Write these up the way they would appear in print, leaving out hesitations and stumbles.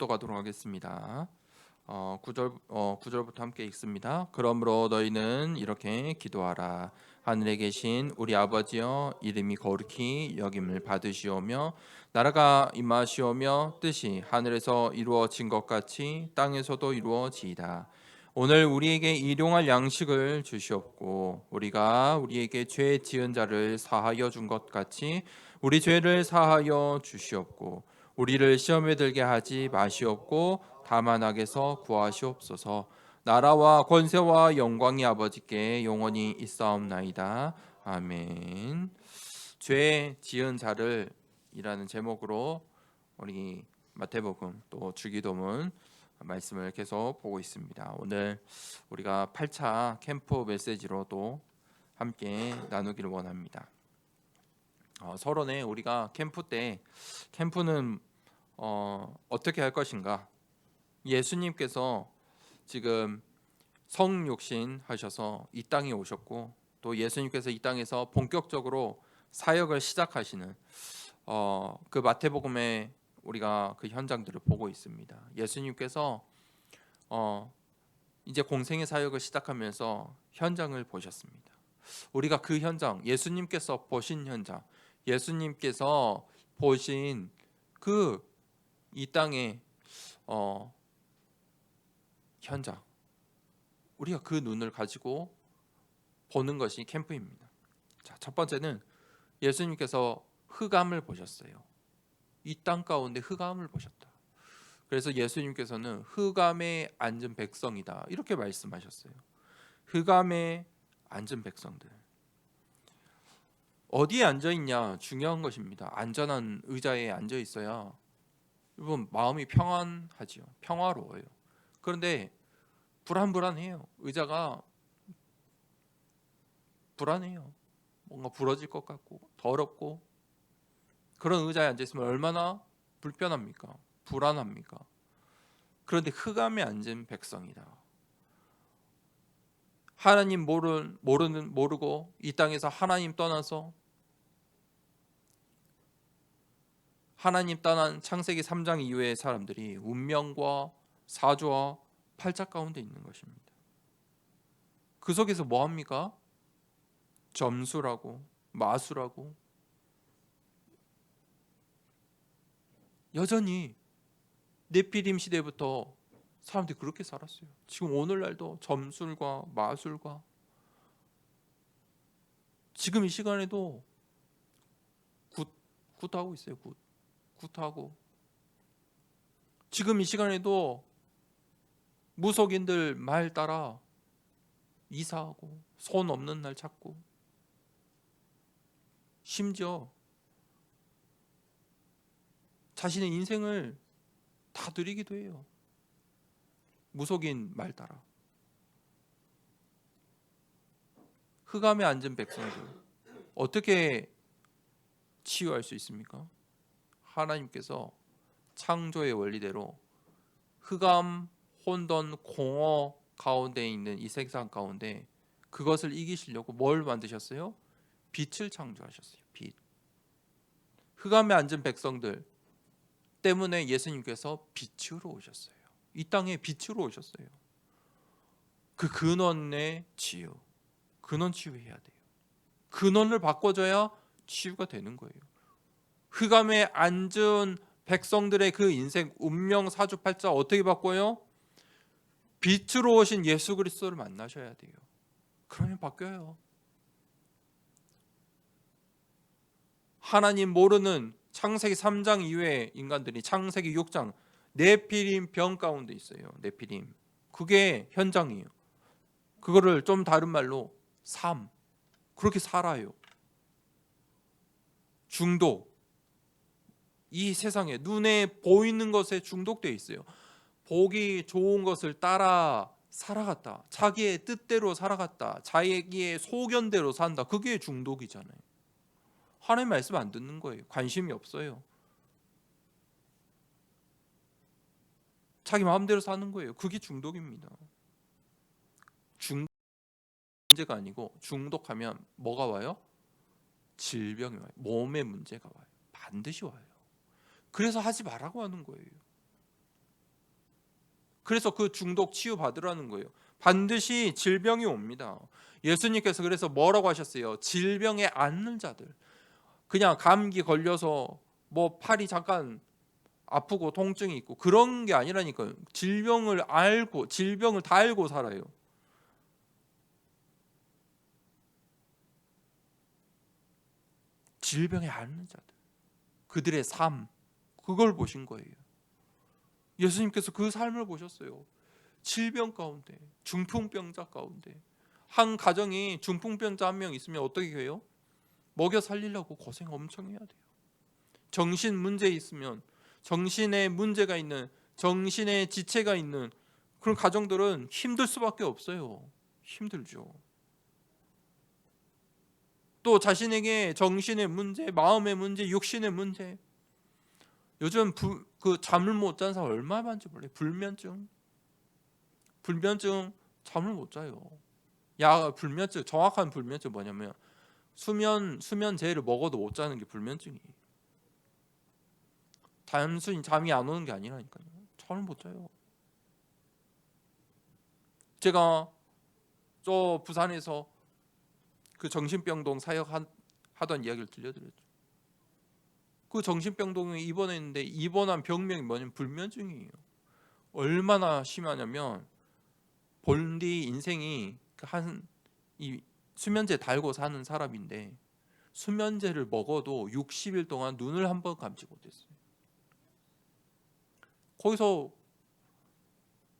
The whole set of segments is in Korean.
묵도가도록 하겠습니다. 9절부터 함께 읽습니다. 그러므로 너희는 이렇게 기도하라. 하늘에 계신 우리 아버지여, 이름이 거룩히 여김을 받으시오며 나라가 임하시오며 뜻이 하늘에서 이루어진 것 같이 땅에서도 이루어지이다. 오늘 우리에게 일용할 양식을 주시옵고 우리가 우리에게 죄 지은 자를 사하여 준 것 같이 우리 죄를 사하여 주시옵고 우리를 시험에 들게 하지 마시옵고 다만 악에서 구하시옵소서. 나라와 권세와 영광이 아버지께 영원히 있사옵나이다. 아멘. 죄 지은 자를 이라는 제목으로 우리 마태복음 또 주기도문 말씀을 계속 보고 있습니다. 오늘 우리가 8차 캠프 메시지로도 함께 나누기를 원합니다. 서론에 우리가 캠프는 어떻게 할 것인가? 예수님께서 지금 성육신 하셔서 이 땅에 오셨고 또 예수님께서 이 땅에서 본격적으로 사역을 시작하시는 그 마태복음에 우리가 그 현장들을 보고 있습니다. 예수님께서 이제 공생의 사역을 시작하면서 현장을 보셨습니다. 우리가 그 현장, 예수님께서 보신 현장, 예수님께서 보신 그 이 땅의 현장, 우리가 그 눈을 가지고 보는 것이 캠프입니다. 자, 첫 번째는 예수님께서 흑암을 보셨어요. 이 땅 가운데 흑암을 보셨다. 그래서 예수님께서는 흑암에 앉은 백성이다 이렇게 말씀하셨어요. 흑암에 앉은 백성들, 어디에 앉아 있냐 중요한 것입니다. 안전한 의자에 앉아 있어야 여러분 마음이 평안하지요. 평화로워요. 그런데 불안해요. 의자가 불안해요. 뭔가 부러질 것 같고 더럽고, 그런 의자에 앉아 있으면 얼마나 불편합니까? 불안합니까? 그런데 흑암에 앉은 백성이다. 하나님 모르고 이 땅에서 하나님 떠나서 하나님 떠난 창세기 3장 이후의 사람들이 운명과 사조와 팔자 가운데 있는 것입니다. 그 속에서 뭐 합니까? 점수라고 마수라고 여전히 네피림 시대부터 사람들이 그렇게 살았어요. 지금 오늘날도 점술과 마술과 지금 이 시간에도 굿하고 있어요. 굿하고 지금 이 시간에도 무속인들 말 따라 이사하고 손 없는 날 찾고, 심지어 자신의 인생을 다 드리기도 해요. 무속인 말 따라. 흑암에 앉은 백성들 어떻게 치유할 수 있습니까? 하나님께서 창조의 원리대로 흑암, 혼돈, 공허 가운데 있는 이 세상 가운데 그것을 이기시려고 뭘 만드셨어요? 빛을 창조하셨어요. 빛. 흑암에 앉은 백성들 때문에 예수님께서 빛으로 오셨어요. 이 땅에 빛으로 오셨어요. 그 근원의 치유, 근원 치유해야 돼요. 근원을 바꿔줘야 치유가 되는 거예요. 흑암에 앉은 백성들의 그 인생 운명 사주팔자 어떻게 바꿔요? 빛으로 오신 예수 그리스도를 만나셔야 돼요. 그러면 바뀌어요. 하나님 모르는 창세기 3장 이후의 인간들이 창세기 6장 네피림 병 가운데 있어요. 네피림. 그게 현장이에요. 그거를 좀 다른 말로 삶. 그렇게 살아요. 중독. 이 세상에 눈에 보이는 것에 중독되어 있어요. 보기 좋은 것을 따라 살아갔다. 자기의 뜻대로 살아갔다. 자기의 소견대로 산다. 그게 중독이잖아요. 하나님 말씀 안 듣는 거예요. 관심이 없어요. 자기 마음대로 사는 거예요. 그게 중독입니다. 중독 문제가 아니고, 중독하면 뭐가 와요? 질병이 와요. 몸의 문제가 와요. 반드시 와요. 그래서 하지 말라고 하는 거예요. 그래서 그 중독 치유 받으라는 거예요. 반드시 질병이 옵니다. 예수님께서 그래서 뭐라고 하셨어요? 질병에 앓는 자들, 그냥 감기 걸려서 뭐 팔이 잠깐 아프고 통증이 있고 그런 게 아니라니까요. 질병을 알고, 질병을 다 알고 살아요. 질병에 앓는 자들, 그들의 삶, 그걸 보신 거예요. 예수님께서 그 삶을 보셨어요. 질병 가운데, 중풍병자 가운데, 한 가정이 중풍병자 한 명 있으면 어떻게 해요? 먹여 살리려고 고생 엄청 해야 돼요. 정신 문제 있으면, 정신에 문제가 있는, 정신에 지체가 있는 그런 가정들은 힘들 수밖에 없어요. 힘들죠. 또 자신에게 정신의 문제, 마음의 문제, 육신의 문제, 요즘 그 잠을 못 자는 사람 얼마나 많은지 몰라요. 불면증 잠을 못 자요. 불면증, 정확한 불면증 뭐냐면 수면제를 먹어도 못 자는 게 불면증이에요. 단순히 잠이 안 오는 게 아니라니까요. 잠을 못 자요. 제가 저 부산에서 그 정신병동 하던 이야기를 들려드렸죠. 그 정신병동에 입원했는데 입원한 병명이 뭐냐면 불면증이에요. 얼마나 심하냐면 본디 인생이 이 수면제 달고 사는 사람인데 수면제를 먹어도 60일 동안 눈을 한 번 감지 못했어요. 거기서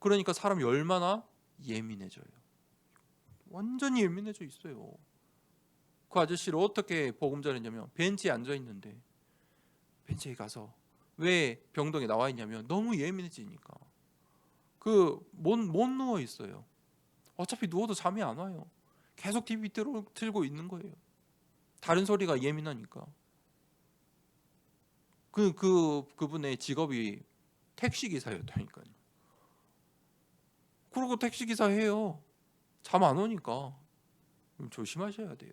그러니까 사람이 얼마나 예민해져요. 완전히 예민해져 있어요. 그 아저씨를 어떻게 복음 전했냐면 벤치에 앉아 있는데 벤치에 가서 왜 병동에 나와 있냐면 너무 예민해지니까 못 누워 있어요. 어차피 누워도 잠이 안 와요. 계속 TV 틀고 있는 거예요. 다른 소리가 예민하니까. 그분의 직업이 택시기사였다니까요. 그리고 택시기사 해요. 잠 안 오니까. 조심하셔야 돼요.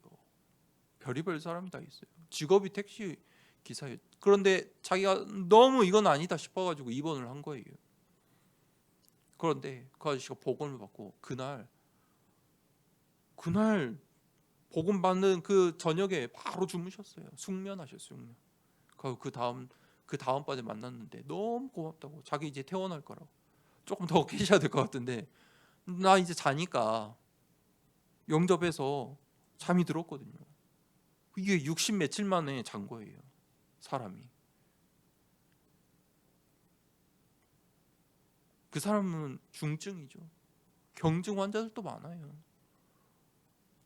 별의별 사람이 다 있어요. 직업이 택시기사예요. 그런데 자기가 너무 이건 아니다 싶어가지고 입원을 한 거예요. 그런데 그 아저씨가 복음을 받고 그날 복음 받는 그 저녁에 바로 주무셨어요. 숙면하셨어요. 그 다음번에 만났는데 너무 고맙다고, 자기 이제 퇴원할 거라고, 조금 더 계셔야 될 것 같은데 나 이제 자니까 영접해서 잠이 들었거든요. 이게 60 며칠 만에 잔 거예요. 사람이. 그 사람은 중증이죠. 경증 환자들도 많아요.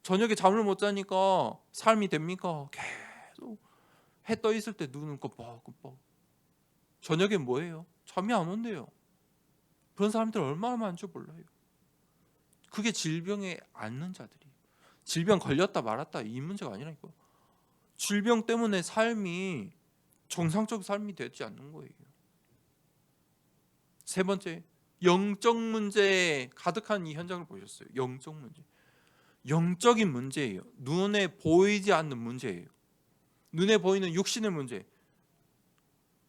저녁에 잠을 못 자니까 삶이 됩니까? 계속 해 떠 있을 때 눈은 끔뻑끔뻑. 저녁에 뭐예요? 잠이 안 온대요. 그런 사람들 얼마나 많은지 몰라요. 그게 질병에 앓는 자들이. 질병 걸렸다 말았다 이 문제가 아니라니까. 질병 때문에 삶이 정상적 삶이 되지 않는 거예요. 세 번째, 영적 문제에 가득한 이 현장을 보셨어요. 영적 문제. 영적인 문제예요. 눈에 보이지 않는 문제예요. 눈에 보이는 육신의 문제.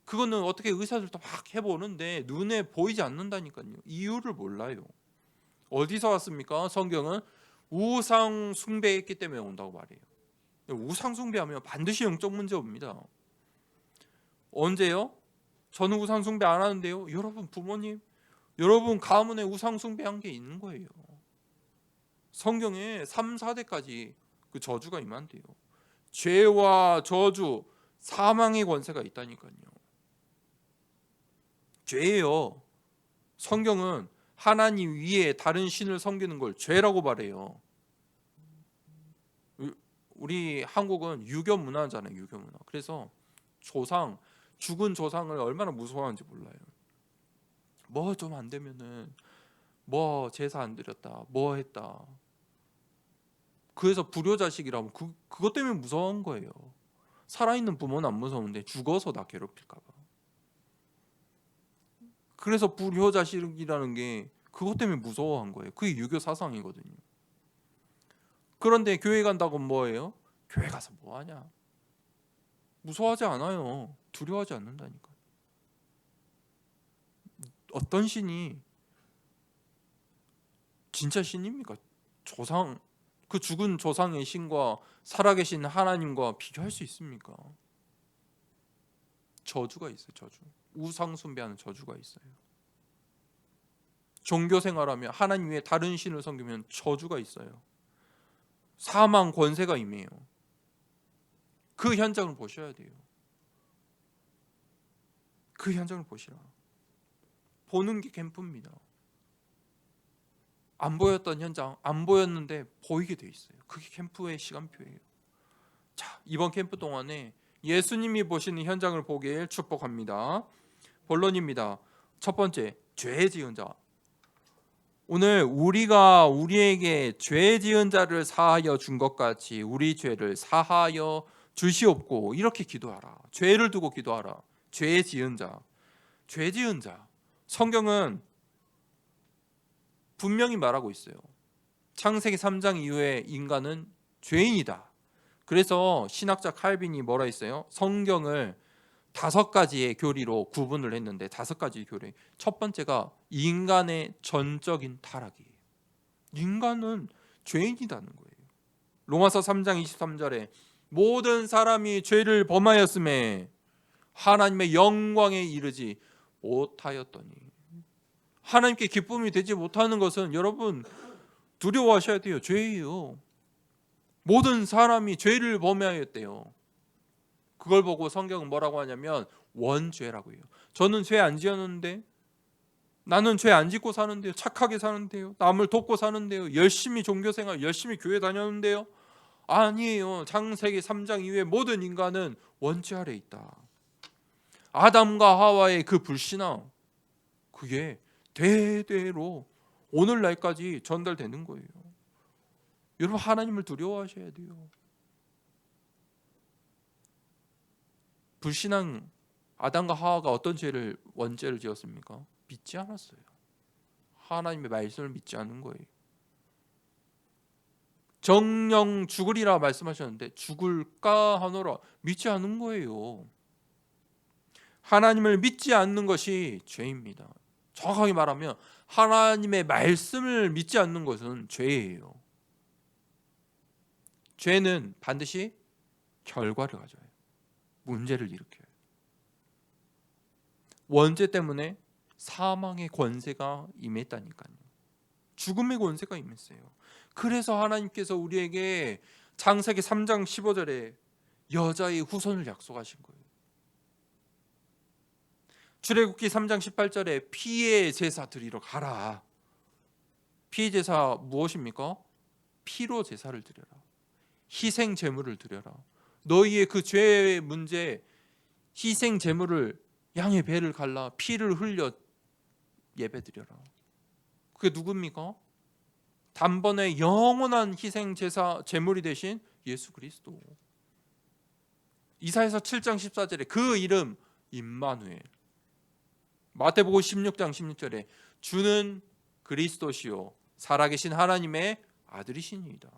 그거는 어떻게 의사들도 막 해보는데 눈에 보이지 않는다니까요. 이유를 몰라요. 어디서 왔습니까? 성경은 우상 숭배했기 때문에 온다고 말해요. 우상 숭배하면 반드시 영적 문제 옵니다. 언제요? 저는 우상 숭배 안 하는데요. 여러분 부모님, 여러분 가문에 우상 숭배한 게 있는 거예요. 성경에 3, 4대까지 그 저주가 임한대요. 죄와 저주, 사망의 권세가 있다니까요. 죄예요. 성경은 하나님 위에 다른 신을 섬기는 걸 죄라고 말해요. 우리 한국은 유교 문화잖아요. 유교 문화. 그래서 죽은 조상을 얼마나 무서워하는지 몰라요. 뭐 좀 안 되면은 뭐 제사 안 드렸다, 뭐 했다. 그래서 불효자식이라면 그것 때문에 무서운 거예요. 살아있는 부모는 안 무서운데 죽어서 나 괴롭힐까 봐. 그래서 불효자식이라는 게 그것 때문에 무서워한 거예요. 그게 유교 사상이거든요. 그런데 교회 간다고 뭐예요? 교회 가서 뭐 하냐? 무서워하지 않아요. 두려워하지 않는다니까. 어떤 신이 진짜 신입니까? 조상, 그 죽은 조상의 신과 살아계신 하나님과 비교할 수 있습니까? 저주가 있어요. 저주. 우상 숭배하는 저주가 있어요. 종교 생활하며 하나님 외에 다른 신을 섬기면 저주가 있어요. 사망 권세가 임해요. 그 현장을 보셔야 돼요. 그 현장을 보시라. 보는 게 캠프입니다. 안 보였던 현장, 안 보였는데 보이게 돼 있어요. 그게 캠프의 시간표예요. 자, 이번 캠프 동안에 예수님이 보시는 현장을 보길 축복합니다. 본론입니다. 첫 번째, 죄 지은 자. 오늘 우리가 우리에게 죄 지은 자를 사하여 준 것 같이 우리 죄를 사하여 주시옵고, 이렇게 기도하라. 죄를 두고 기도하라. 죄 지은 자. 죄 지은 자. 성경은 분명히 말하고 있어요. 창세기 3장 이후에 인간은 죄인이다. 그래서 신학자 칼빈이 뭐라 했어요? 성경을 5가지의 교리로 구분을 했는데, 5가지 교리. 첫 번째가 인간의 전적인 타락이에요. 인간은 죄인이라는 거예요. 로마서 3장 23절에 모든 사람이 죄를 범하였음에 하나님의 영광에 이르지 못하였더니, 하나님께 기쁨이 되지 못하는 것은 여러분 두려워하셔야 돼요. 죄예요. 모든 사람이 죄를 범하였대요. 그걸 보고 성경은 뭐라고 하냐면 원죄라고 해요. 저는 죄 안 지었는데, 나는 죄 안 짓고 사는데요, 착하게 사는데요, 남을 돕고 사는데요, 열심히 종교생활, 열심히 교회 다녔는데요. 아니에요. 창세기 3장 이후에 모든 인간은 원죄 아래 있다. 아담과 하와의 그 불신앙, 그게 대대로 오늘날까지 전달되는 거예요. 여러분, 하나님을 두려워하셔야 돼요. 불신앙 아담과 하와가 어떤 죄를, 원죄를 지었습니까? 믿지 않았어요. 하나님의 말씀을 믿지 않은 거예요. 정령 죽으리라 말씀하셨는데 죽을까 하노라, 믿지 않은 거예요. 하나님을 믿지 않는 것이 죄입니다. 정확하게 말하면 하나님의 말씀을 믿지 않는 것은 죄예요. 죄는 반드시 결과를 가져요. 문제를 일으켜요. 원죄 때문에 사망의 권세가 임했다니까요. 죽음의 권세가 임했어요. 그래서 하나님께서 우리에게 창세기 3장 15절에 여자의 후손을 약속하신 거예요. 출애굽기 3장 18절에 피의 제사 드리러 가라. 피의 제사 무엇입니까? 피로 제사를 드려라. 희생 제물을 드려라. 너희의 그 죄의 문제, 희생 제물을, 양의 배를 갈라 피를 흘려 예배 드려라. 그게 누굽니까? 단번에 영원한 희생 제사 제물이 되신 예수 그리스도. 이사야서 7장 14절에 그 이름 임마누엘. 마태복음 16장 16절에 주는 그리스도시요 살아계신 하나님의 아들이시니이다.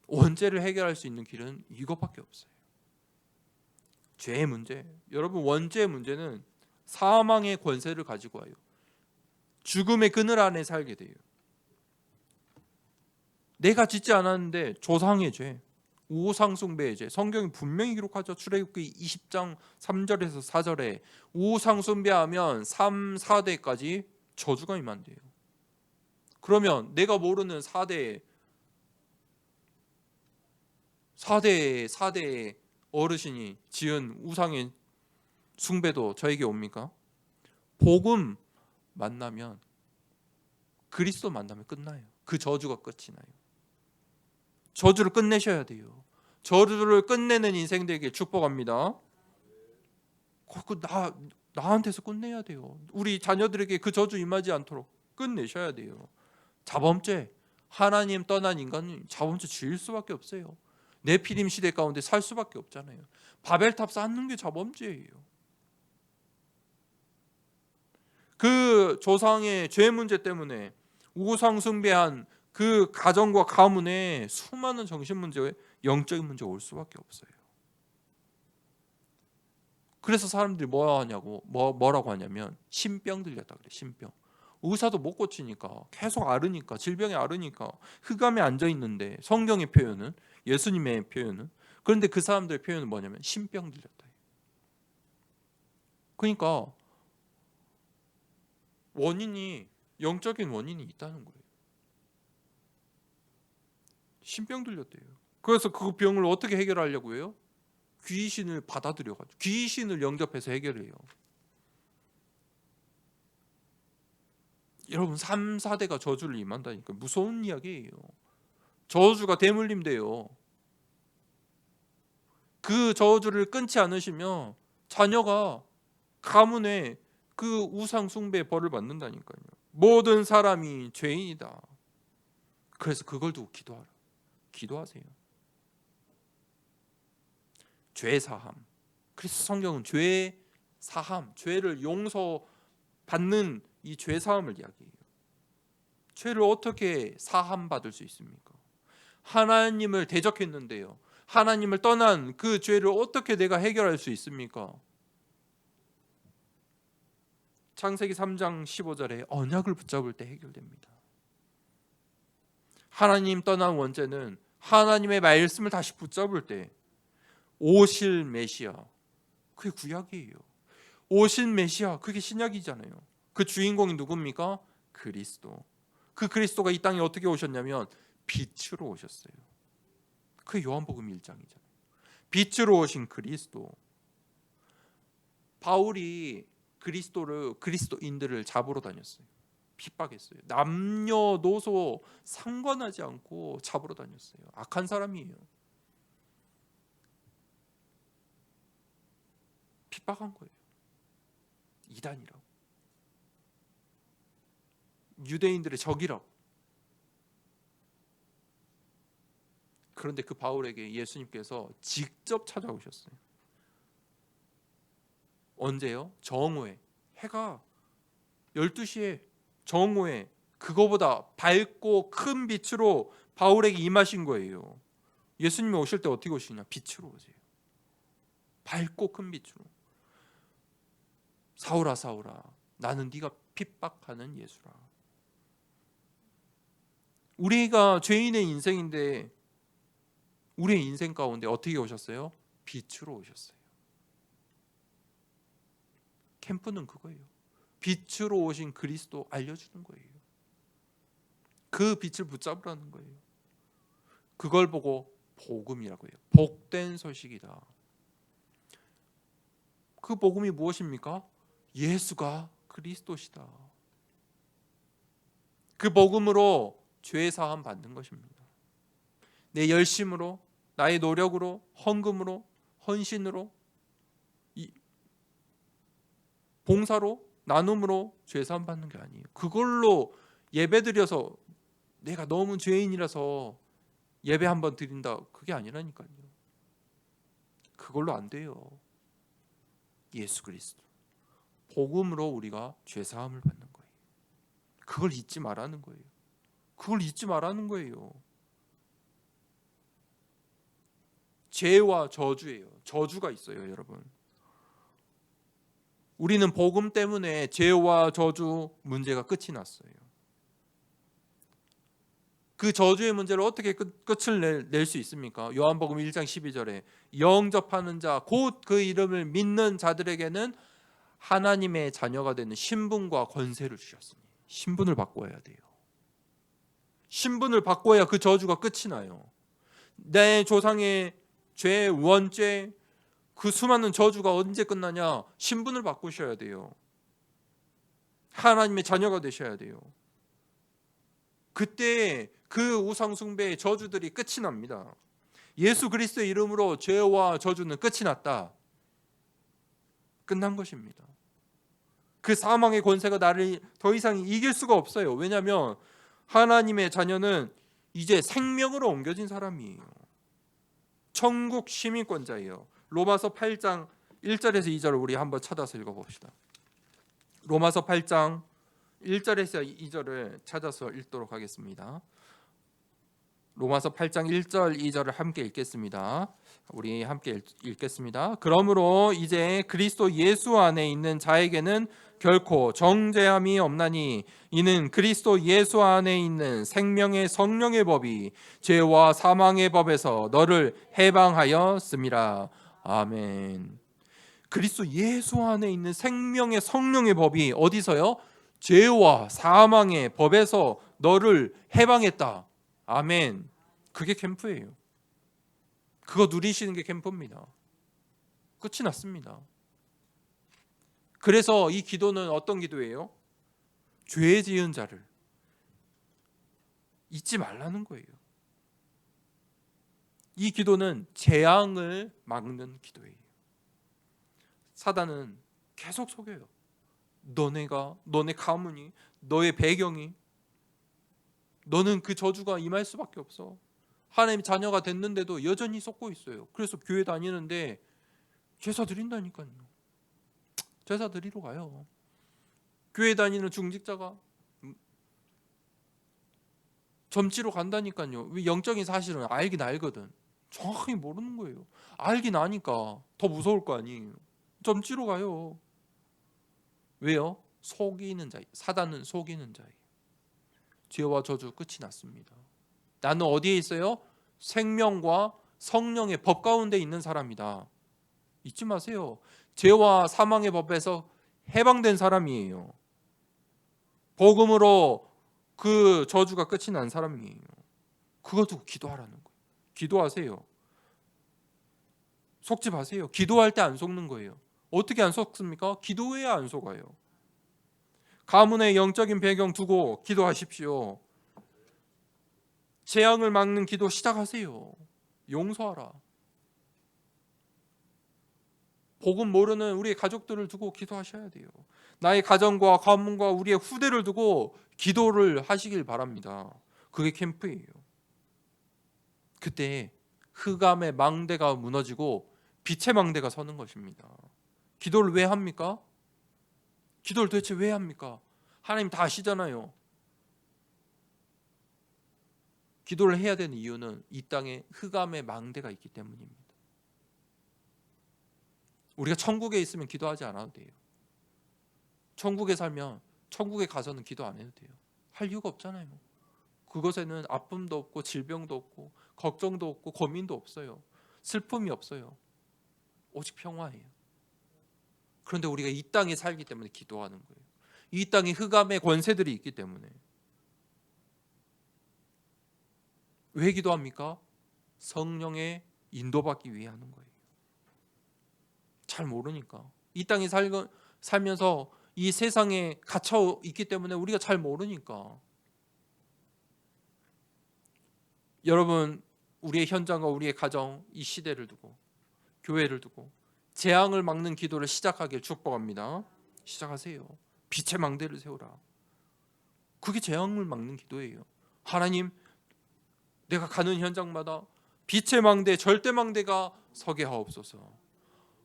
원죄를 해결할 수 있는 길은 이것밖에 없어요. 죄의 문제. 여러분, 원죄의 문제는 사망의 권세를 가지고 와요. 죽음의 그늘 안에 살게 돼요. 내가 짓지 않았는데 조상의 죄, 우상숭배의 죄, 성경이 분명히 기록하죠. 출애굽기 20장 3절에서 4절에 우상숭배하면 3, 4대까지 저주가 임한대요. 그러면 내가 모르는 4대 어르신이 지은 우상의 숭배도 저에게 옵니까? 복음 만나면, 그리스도 만나면 끝나요. 그 저주가 끝이 나요. 저주를 끝내셔야 돼요. 저주를 끝내는 인생 되길 축복합니다. 나한테서 끝내야 돼요. 우리 자녀들에게 그 저주 임하지 않도록 끝내셔야 돼요. 자범죄, 하나님 떠난 인간은 자범죄 지을 수밖에 없어요. 네피림 시대 가운데 살 수밖에 없잖아요. 바벨탑 쌓는 게 자범죄예요. 그 조상의 죄 문제 때문에 우상 숭배한 그 가정과 가문에 수많은 정신 문제, 영적인 문제가 올 수밖에 없어요. 그래서 사람들이 뭐라고 하냐면 신병 들렸다 그래. 신병. 의사도 못 고치니까 계속 앓으니까 질병에 앓으니까 흑암에 앉아 있는데 성경의 표현은 예수님의 표현은 그런데 그 사람들의 표현은 뭐냐면 신병 들렸다. 그러니까 원인이 영적인 원인이 있다는 거예요. 신병 들렸대요. 그래서 그 병을 어떻게 해결하려고 해요? 귀신을 받아들여가지고 귀신을 영접해서 해결해요. 여러분 3, 4대가 저주를 임한다니까 무서운 이야기예요. 저주가 대물림돼요. 그 저주를 끊지 않으시면 자녀가 가문에 그 우상 숭배의 벌을 받는다니까요. 모든 사람이 죄인이다. 그래서 그걸 두고 기도하라. 기도하세요. 죄 사함. 그래서 성경은 죄 사함, 죄를 용서받는 이 죄 사함을 이야기해요. 죄를 어떻게 사함 받을 수 있습니까? 하나님을 대적했는데요. 하나님을 떠난 그 죄를 어떻게 내가 해결할 수 있습니까? 창세기 3장 15절에 언약을 붙잡을 때 해결됩니다. 하나님 떠난 원죄는 하나님의 말씀을 다시 붙잡을 때 오실 메시아, 그게 구약이에요. 오실 메시아, 그게 신약이잖아요. 그 주인공이 누굽니까? 그리스도. 그 그리스도가 이 땅에 어떻게 오셨냐면 빛으로 오셨어요. 그게 요한복음 1장이잖아요. 빛으로 오신 그리스도. 바울이 그리스도인들을 잡으러 다녔어요. 핍박했어요. 남녀노소 상관하지 않고 잡으러 다녔어요. 악한 사람이에요. 핍박한 거예요. 이단이라고. 유대인들의 적이라고. 그런데 그 바울에게 예수님께서 직접 찾아오셨어요. 언제요? 정오에. 해가 12시에 정오에 그거보다 밝고 큰 빛으로 바울에게 임하신 거예요. 예수님이 오실 때 어떻게 오시냐? 빛으로 오세요. 밝고 큰 빛으로. 사울아 사울아 나는 네가 핍박하는 예수라. 우리가 죄인의 인생인데 우리의 인생 가운데 어떻게 오셨어요? 빛으로 오셨어요. 캠프는 그거예요. 빛으로 오신 그리스도 알려주는 거예요. 그 빛을 붙잡으라는 거예요. 그걸 보고 복음이라고 해요. 복된 소식이다. 그 복음이 무엇입니까? 예수가 그리스도시다. 그 복음으로 죄 사함 받는 것입니다. 내 열심으로, 나의 노력으로, 헌금으로, 헌신으로, 봉사로, 나눔으로 죄 사함 받는 게 아니에요. 그걸로 예배드려서 내가 너무 죄인이라서 예배 한번 드린다, 그게 아니라니까요. 그걸로 안 돼요. 예수 그리스도 복음으로 우리가 죄 사함을 받는 거예요. 그걸 잊지 말라는 거예요. 그걸 잊지 말라는 거예요. 죄와 저주예요. 저주가 있어요, 여러분. 우리는 복음 때문에 죄와 저주 문제가 끝이 났어요. 그 저주의 문제를 어떻게 끝을 낼 수 있습니까? 요한복음 1장 12절에 영접하는 자, 곧 그 이름을 믿는 자들에게는 하나님의 자녀가 되는 신분과 권세를 주셨으니 신분을 바꿔야 돼요. 신분을 바꿔야 그 저주가 끝이 나요. 내 조상의 죄, 원죄, 그 수많은 저주가 언제 끝나냐? 신분을 바꾸셔야 돼요. 하나님의 자녀가 되셔야 돼요. 그때 그 우상 숭배의 저주들이 끝이 납니다. 예수 그리스도의 이름으로 죄와 저주는 끝이 났다. 끝난 것입니다. 그 사망의 권세가 나를 더 이상 이길 수가 없어요. 왜냐하면 하나님의 자녀는 이제 생명으로 옮겨진 사람이에요. 천국 시민권자예요. 로마서 8장 1절에서 2절을 우리 한번 찾아서 읽어봅시다. 로마서 8장 1절에서 2절을 찾아서 읽도록 하겠습니다. 로마서 8장 1절 2절을 함께 읽겠습니다. 우리 함께 읽겠습니다. 그러므로 이제 그리스도 예수 안에 있는 자에게는 결코 정죄함이 없나니 이는 그리스도 예수 안에 있는 생명의 성령의 법이 죄와 사망의 법에서 너를 해방하였음이라. 아멘. 그리스도 예수 안에 있는 생명의 성령의 법이 어디서요? 죄와 사망의 법에서 너를 해방했다. 아멘. 그게 캠프예요. 그거 누리시는 게 캠프입니다. 끝이 났습니다. 그래서 이 기도는 어떤 기도예요? 죄 지은 자를 잊지 말라는 거예요. 이 기도는 재앙을 막는 기도예요. 사단은 계속 속여요. 너네 가문이, 너의 배경이, 너는 그 저주가 임할 수밖에 없어. 하나님 자녀가 됐는데도 여전히 속고 있어요. 그래서 교회 다니는데 제사 드린다니까요. 제사 드리러 가요. 교회 다니는 중직자가 점지로 간다니까요. 영적인 사실은 알긴 알거든. 정확히 모르는 거예요. 알긴 아니까 더 무서울 거 아니에요. 점지로 가요. 왜요? 속이는 자예요. 사단은 속이는 자예요. 죄와 저주 끝이 났습니다. 나는 어디에 있어요? 생명과 성령의 법 가운데 있는 사람이다. 잊지 마세요. 죄와 사망의 법에서 해방된 사람이에요. 복음으로 그 저주가 끝이 난 사람이에요. 그거 두고 기도하라는 거예요. 기도하세요. 속지 마세요. 기도할 때 안 속는 거예요. 어떻게 안 속습니까? 기도해야 안 속아요. 가문의 영적인 배경 두고 기도하십시오. 재앙을 막는 기도 시작하세요. 용서하라. 복음 모르는 우리 가족들을 두고 기도하셔야 돼요. 나의 가정과 가문과 우리의 후대를 두고 기도를 하시길 바랍니다. 그게 캠프예요. 그때 흑암의 망대가 무너지고 빛의 망대가 서는 것입니다. 기도를 왜 합니까? 기도를 도대체 왜 합니까? 하나님 다 아시잖아요. 기도를 해야 되는 이유는 이 땅에 흑암의 망대가 있기 때문입니다. 우리가 천국에 있으면 기도하지 않아도 돼요. 천국에 살면 천국에 가서는 기도 안 해도 돼요. 할 이유가 없잖아요. 그곳에는 아픔도 없고 질병도 없고 걱정도 없고 고민도 없어요. 슬픔이 없어요. 오직 평화예요. 그런데 우리가 이 땅에 살기 때문에 기도하는 거예요. 이 땅에 흑암의 권세들이 있기 때문에. 왜 기도합니까? 성령의 인도받기 위해 하는 거예요. 잘 모르니까. 이 땅에 살면서 이 세상에 갇혀 있기 때문에 우리가 잘 모르니까. 여러분, 우리의 현장과 우리의 가정, 이 시대를 두고, 교회를 두고 재앙을 막는 기도를 시작하길 축복합니다. 시작하세요. 빛의 망대를 세우라. 그게 재앙을 막는 기도예요. 하나님, 내가 가는 현장마다 빛의 망대, 절대 망대가 서게 하옵소서.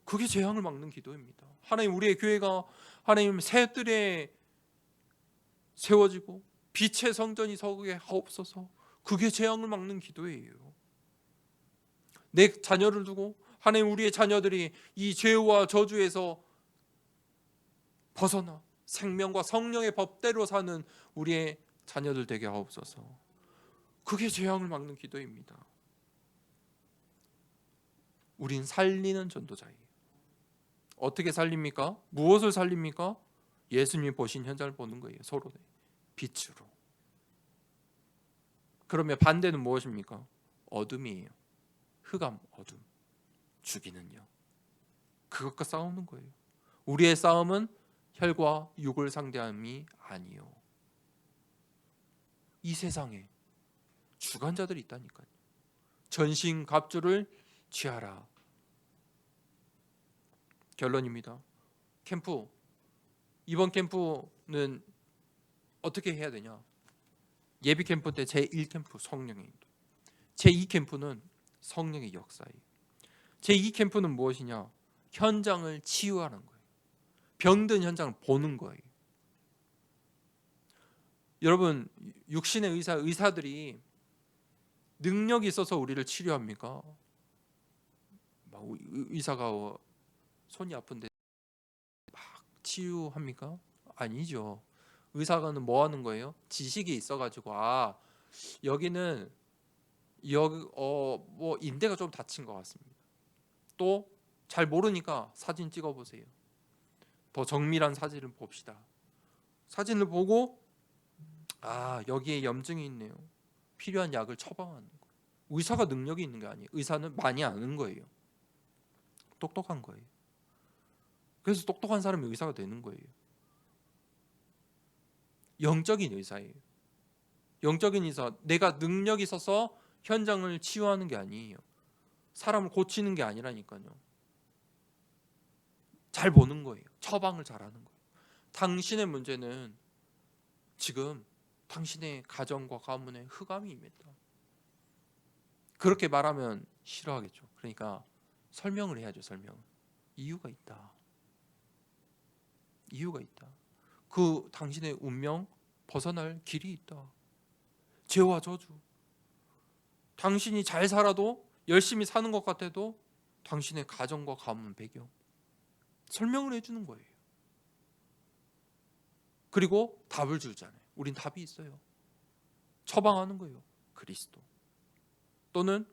그게 재앙을 막는 기도입니다. 하나님, 우리의 교회가 하나님 새뜰에 세워지고 빛의 성전이 서게 하옵소서. 그게 재앙을 막는 기도예요. 내 자녀를 두고 하나님, 우리의 자녀들이 이 죄와 저주에서 벗어나 생명과 성령의 법대로 사는 우리의 자녀들 되게 하옵소서. 그게 재앙을 막는 기도입니다. 우린 살리는 전도자예요. 어떻게 살립니까? 무엇을 살립니까? 예수님이 보신 현장을 보는 거예요. 서로 빛으로. 그러면 반대는 무엇입니까? 어둠이에요. 흑암, 어둠. 죽이는 영. 그것과 싸우는 거예요. 우리의 싸움은 혈과 육을 상대함이 아니요. 이 세상에 주관자들이 있다니까요. 전신갑주를 취하라. 결론입니다. 캠프, 이번 캠프는 어떻게 해야 되냐? 예비 캠프 때 제1캠프 성령의 인도, 제2캠프는 성령의 역사예요. 제2캠프는 무엇이냐? 현장을 치유하는 거예요. 병든 현장을 보는 거예요. 여러분, 육신의 의사들이 능력이 있어서 우리를 치료합니까? 막 의사가 손이 아픈데 막 치유합니까? 아니죠. 의사가는 뭐 하는 거예요? 지식이 있어가지고 여기는 여기 뭐 인대가 좀 다친 것 같습니다. 또 잘 모르니까 사진 찍어 보세요. 더 정밀한 사진을 봅시다. 사진을 보고 여기에 염증이 있네요. 필요한 약을 처방하는 거예요. 의사가 능력이 있는 게 아니에요. 의사는 많이 아는 거예요. 똑똑한 거예요. 그래서 똑똑한 사람이 의사가 되는 거예요. 영적인 의사예요. 영적인 의사, 내가 능력이 있어서 현장을 치유하는 게 아니에요. 사람을 고치는 게 아니라니까요. 잘 보는 거예요. 처방을 잘하는 거예요. 당신의 문제는 지금 당신의 가정과 가문에 흑암이 임했다. 그렇게 말하면 싫어하겠죠. 그러니까 설명을 해야죠. 이유가 있다. 이유가 있다. 그 당신의 운명 벗어날 길이 있다. 죄와 저주. 당신이 잘 살아도 열심히 사는 것 같아도 당신의 가정과 가문 배경 설명을 해주는 거예요. 그리고 답을 주잖아요. 우린 답이 있어요. 처방하는 거예요. 그리스도. 또는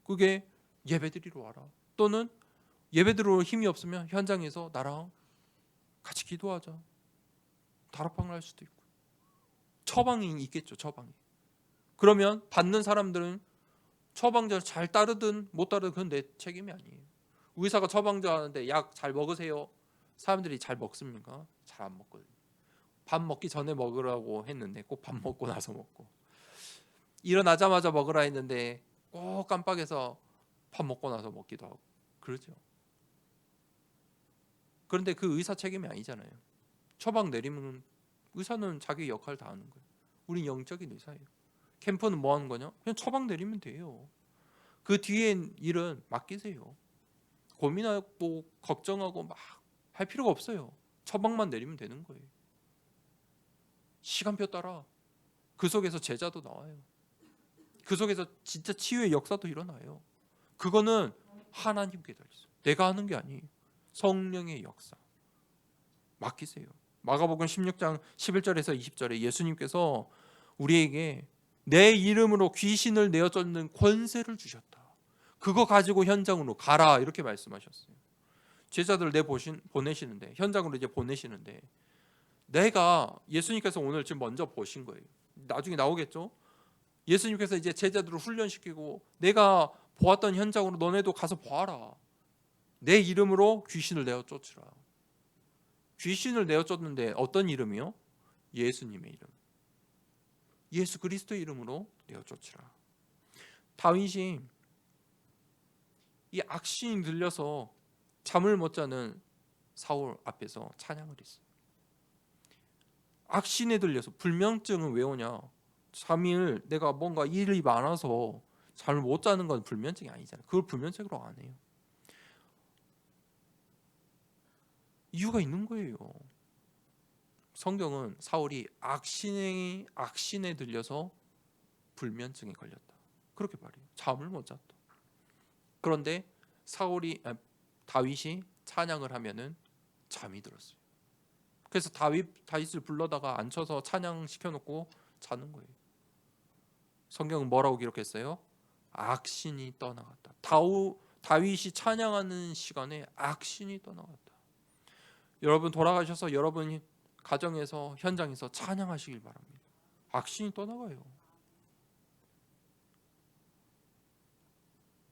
그게 예배드리러 와라. 또는 예배드리러 힘이 없으면 현장에서 나랑 같이 기도하자. 다락방을 할 수도 있고. 처방이 있겠죠. 처방이. 그러면 받는 사람들은 처방전을 잘 따르든 못 따르든 그건 내 책임이 아니에요. 의사가 처방전 하는데 약 잘 먹으세요. 사람들이 잘 먹습니까? 잘 안 먹거든요. 밥 먹기 전에 먹으라고 했는데 꼭 밥 먹고 나서 먹고, 일어나자마자 먹으라 했는데 꼭 깜빡해서 밥 먹고 나서 먹기도 하고 그러죠. 그런데 그 의사 책임이 아니잖아요. 처방 내리면 의사는 자기 역할 다 하는 거예요. 우린 영적인 의사예요. 캠프는 뭐 하는 거냐? 그냥 처방 내리면 돼요. 그 뒤엔 일은 맡기세요. 고민하고 걱정하고 막 할 필요가 없어요. 처방만 내리면 되는 거예요. 시간표 따라 그 속에서 제자도 나와요. 그 속에서 진짜 치유의 역사도 일어나요. 그거는 하나님께 달렸어요. 내가 하는 게 아니에요. 성령의 역사. 맡기세요. 마가복음 16장 11절에서 20절에 예수님께서 우리에게 내 이름으로 귀신을 내어 쫓는 권세를 주셨다. 그거 가지고 현장으로 가라 이렇게 말씀하셨어요. 제자들을 보내시는데, 현장으로 이제 보내시는데, 내가 예수님께서 오늘 지금 먼저 보신 거예요. 나중에 나오겠죠. 예수님께서 이제 제자들을 훈련시키고 내가 보았던 현장으로 너네도 가서 보아라. 내 이름으로 귀신을 내어 쫓으라. 귀신을 내어 쫓는데 어떤 이름이요? 예수님의 이름. 예수 그리스도의 이름으로 내어 쫓으라. 다윗이 이 악신이 들려서 잠을 못 자는 사울 앞에서 찬양을 했어요. 악신에 들려서. 불면증은 왜 오냐? 잠을 내가 뭔가 일이 많아서 잠을 못 자는 건 불면증이 아니잖아요. 그걸 불면증으로 안 해요. 이유가 있는 거예요. 성경은 사울이 악신에 들려서 불면증에 걸렸다. 그렇게 말해요. 잠을 못 잤다. 그런데 다윗이 찬양을 하면은 잠이 들었어요. 그래서 다윗을 불러다가 앉혀서 찬양 시켜놓고 자는 거예요. 성경은 뭐라고 기록했어요? 악신이 떠나갔다. 다윗이 찬양하는 시간에 악신이 떠나갔다. 여러분 돌아가셔서 여러분 가정에서 현장에서 찬양하시길 바랍니다. 악신이 떠나가요.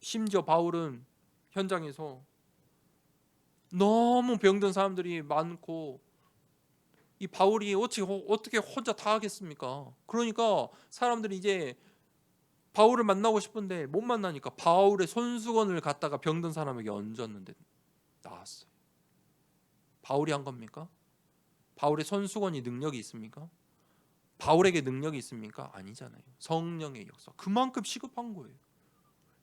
심지어 바울은 현장에서 너무 병든 사람들이 많고 이 바울이 어떻게 혼자 다 하겠습니까? 그러니까 사람들이 이제 바울을 만나고 싶은데 못 만나니까 바울의 손수건을 갖다가 병든 사람에게 얹었는데 나았어요. 바울이 한 겁니까? 바울의 손수건이 능력이 있습니까? 바울에게 능력이 있습니까? 아니잖아요. 성령의 역사. 그만큼 시급한 거예요.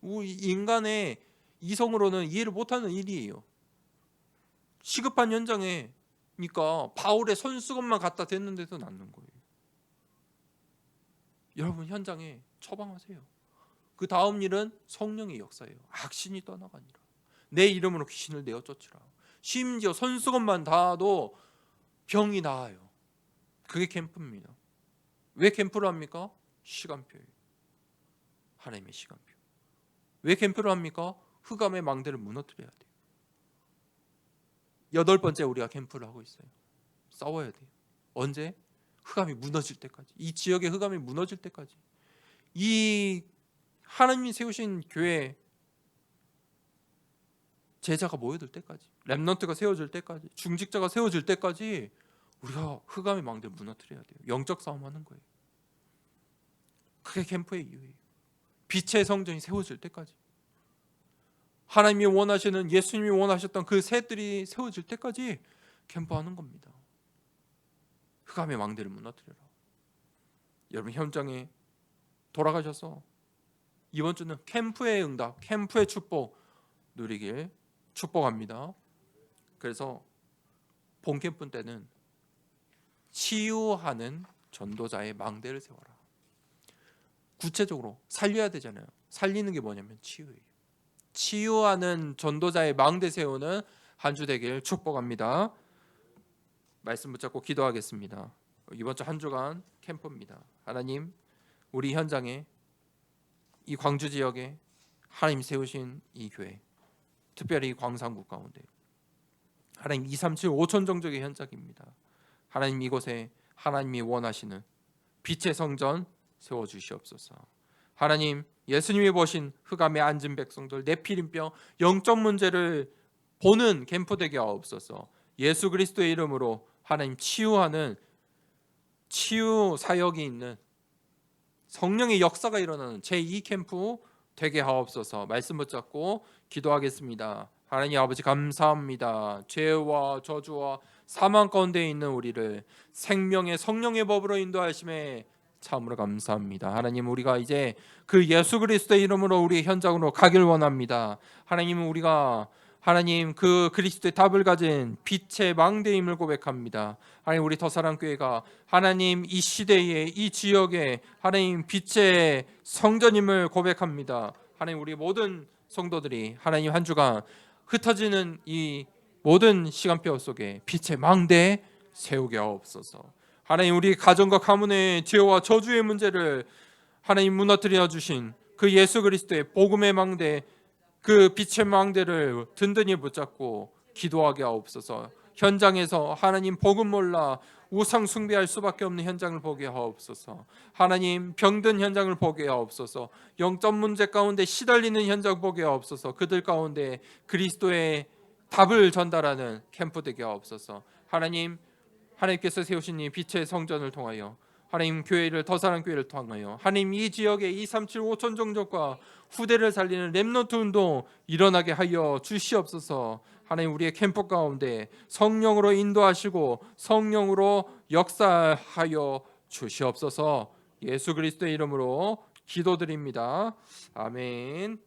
우리 인간의 이성으로는 이해를 못하는 일이에요. 시급한 현장에니까 바울의 손수건만 갖다 댔는데도 낫는 거예요. 여러분 현장에 처방하세요. 그 다음 일은 성령의 역사예요. 악신이 떠나가니라. 내 이름으로 귀신을 내어 쫓으라. 심지어 손수건만 닿아도 병이 나아요. 그게 캠프입니다. 왜 캠프를 합니까? 시간표예요. 하나님의 시간표. 왜 캠프를 합니까? 흑암의 망대를 무너뜨려야 돼요. 8번째 우리가 캠프를 하고 있어요. 싸워야 돼요. 언제? 흑암이 무너질 때까지. 이 지역의 흑암이 무너질 때까지. 이 하나님이 세우신 교회 제자가 모여들 때까지, 렘넌트가 세워질 때까지, 중직자가 세워질 때까지 우리가 흑암의 망대를 무너뜨려야 돼요. 영적 싸움하는 거예요. 그게 캠프의 이유예요. 빛의 성전이 세워질 때까지, 하나님이 원하시는, 예수님이 원하셨던 그 셋들이 세워질 때까지 캠프하는 겁니다. 흑암의 망대를 무너뜨려라. 여러분 현장에 돌아가셔서 이번 주는 캠프의 응답, 캠프의 축복 누리길 축복합니다. 그래서 본 캠프 때는 치유하는 전도자의 망대를 세워라. 구체적으로 살려야 되잖아요. 살리는 게 뭐냐면 치유예요. 치유하는 전도자의 망대 세우는 한 주 되길 축복합니다. 말씀 붙잡고 기도하겠습니다. 이번 주 한 주간 캠프입니다. 하나님, 우리 현장에, 이 광주 지역에 하나님 세우신 이 교회, 특별히 광산구 가운데 하나님 237 5천 정적의 현장입니다. 하나님, 이곳에 하나님이 원하시는 빛의 성전 세워주시옵소서. 하나님, 예수님이 보신 흑암에 앉은 백성들, 네피림병 영적 문제를 보는 캠프 되게 하옵소서. 예수 그리스도의 이름으로 하나님 치유하는 치유 사역이 있는 성령의 역사가 일어나는 제2 캠프 되게 하옵소서. 말씀 붙잡고 기도하겠습니다. 하나님 아버지 감사합니다. 죄와 저주와 사망 가운데 있는 우리를 생명의 성령의 법으로 인도하심에 참으로 감사합니다. 하나님, 우리가 이제 그 예수 그리스도의 이름으로 우리 현장으로 가길 원합니다. 하나님, 우리가 하나님 그 그리스도의 답을 가진 빛의 망대임을 고백합니다. 하나님, 우리 더사랑교회가 하나님 이 시대에, 이 지역에 하나님 빛의 성전임을 고백합니다. 하나님, 우리 모든 성도들이 하나님 한 주간 흩어지는 이 모든 시간표 속에 빛의 망대 세우게 하옵소서. 하나님, 우리 가정과 가문의 죄와 저주의 문제를 하나님 무너뜨려 주신 그 예수 그리스도의 복음의 망대, 그 빛의 망대를 든든히 붙잡고 기도하게 하옵소서. 현장에서 하나님 복음 몰라 우상 숭배할 수밖에 없는 현장을 보게 하옵소서. 하나님, 병든 현장을 보게 하옵소서. 영적 문제 가운데 시달리는 현장 보게 하옵소서. 그들 가운데 그리스도의 답을 전달하는 캠프 되게 하옵소서. 하나님, 하나님께서 세우신 이 빛의 성전을 통하여 하나님 교회를, 더사랑교회를 통하여 하나님 이 지역에 237 5천 종족과 후대를 살리는 렘넌트 운동 일어나게 하여 주시옵소서. 하나님, 우리의 캠프 가운데 성령으로 인도하시고 성령으로 역사하여 주시옵소서. 예수 그리스도의 이름으로 기도드립니다. 아멘.